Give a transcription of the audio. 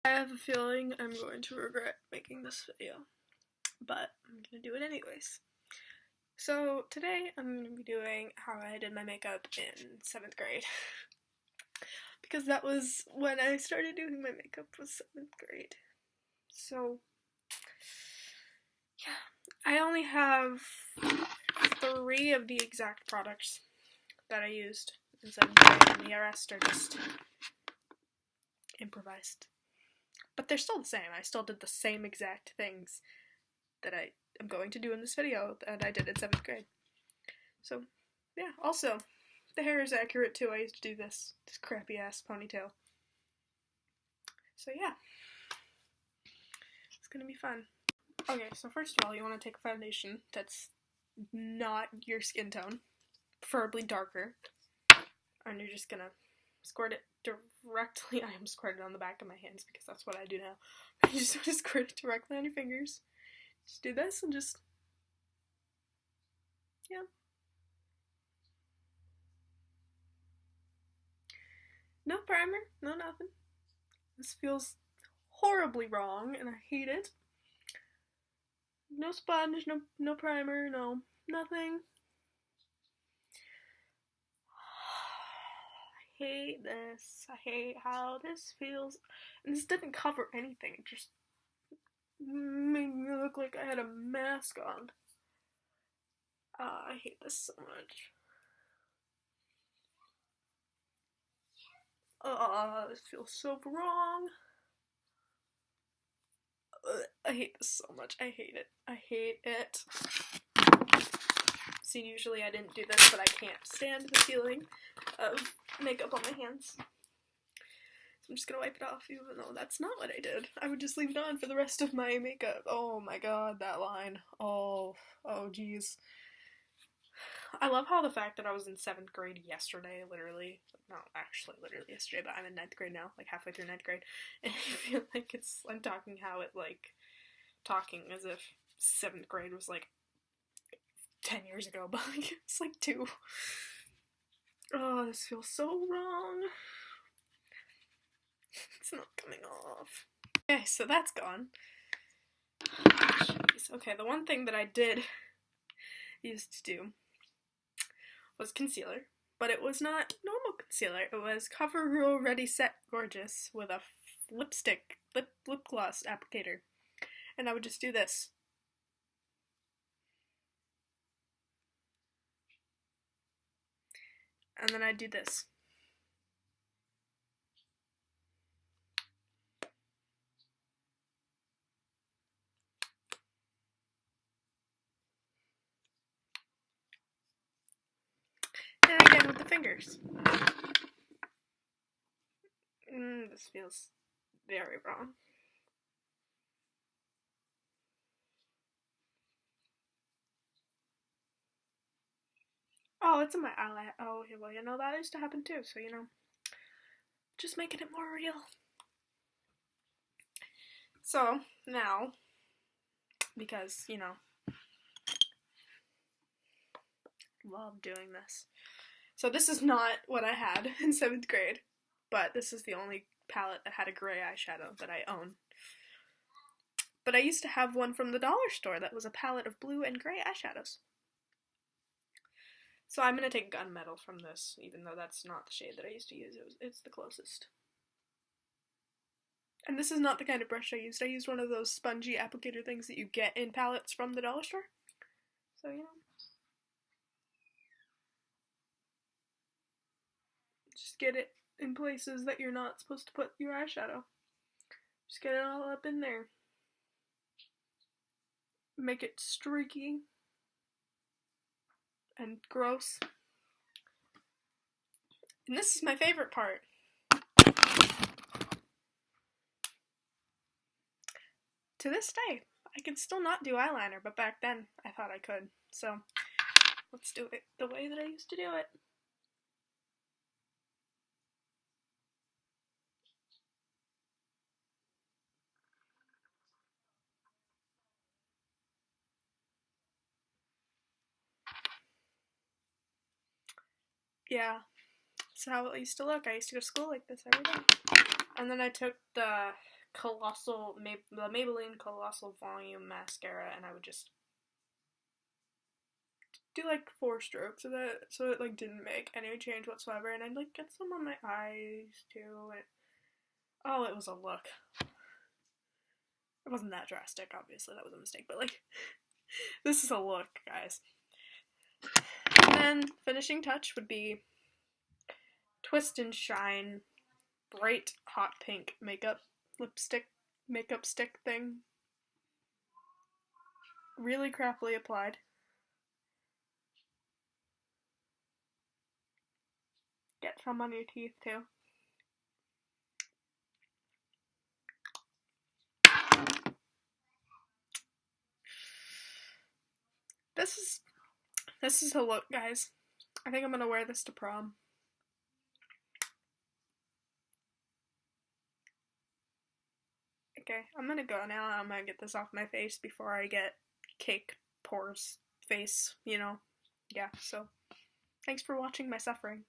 I have a feeling I'm going to regret making this video, but I'm gonna do it anyways. So today I'm gonna be doing how I did my makeup in 7th grade. Because that was when I started doing my makeup, was 7th grade. So, yeah. I only have 3 of the exact products that I used in 7th grade, and the rest are just improvised. But they're still the same. I still did the same exact things that I am going to do in this video that I did in 7th grade. So, yeah. Also, the hair is accurate too. I used to do this crappy ass ponytail. So yeah. It's gonna be fun. Okay, so first of all, you want to take a foundation that's not your skin tone, preferably darker, and you're just gonna squirt it directly. I am squirting on the back of my hands because that's what I do now. You just want to squirt it directly on your fingers. Just do this and just, yeah. No primer, no nothing. This feels horribly wrong and I hate it. No sponge, no primer, no nothing. I hate this. I hate how this feels. And this didn't cover anything. It just made me look like I had a mask on. I hate this so much. This feels so wrong. I hate this so much. I hate it. I hate it. See, usually I didn't do this, but I can't stand the feeling of makeup on my hands. So I'm just gonna wipe it off, even though that's not what I did. I would just leave it on for the rest of my makeup. Oh my god, that line. Oh geez. I love how the fact that I was in 7th grade yesterday, literally, not actually literally yesterday, but I'm in 9th grade now, like halfway through 9th grade, and I feel like I'm talking talking as if 7th grade was like 10 years ago, but like, it's like 2. Oh, this feels so wrong. It's not coming off. Okay, so that's gone. Jeez. Okay, the one thing that I did used to do was concealer, but it was not normal concealer. It was CoverGirl Ready Set Gorgeous with a lip gloss applicator, and I would just do this. And then I'd do this. And again with the fingers. This feels very wrong. Oh, it's in my eyelash. Oh, well, you know, that used to happen too, so, you know, just making it more real. So, now, because, you know, love doing this. So this is not what I had in 7th grade, but this is the only palette that had a gray eyeshadow that I own. But I used to have one from the dollar store that was a palette of blue and gray eyeshadows. So I'm going to take Gunmetal from this, even though that's not the shade that I used to use. It's the closest. And this is not the kind of brush I used. I used one of those spongy applicator things that you get in palettes from the dollar store. So, you know. Just get it in places that you're not supposed to put your eyeshadow. Just get it all up in there. Make it streaky and gross. And this is my favorite part. To this day, I can still not do eyeliner, but back then I thought I could. So let's do it the way that I used to do it. Yeah, that's how it used to look. I used to go to school like this every day. And then I took the the Maybelline Colossal Volume Mascara, and I would just do like 4 strokes of it, so it like didn't make any change whatsoever, and I'd like get some on my eyes too, and oh, it was a look. It wasn't that drastic, obviously, that was a mistake, but like, this is a look, guys. And then, finishing touch would be Twist and Shine Bright Hot Pink makeup stick thing. Really crappily applied. Get some on your teeth, too. This is a look, guys. I think I'm gonna wear this to prom. Okay, I'm gonna go now. I'm gonna get this off my face before I get cake pores face, you know. Yeah, so thanks for watching my suffering.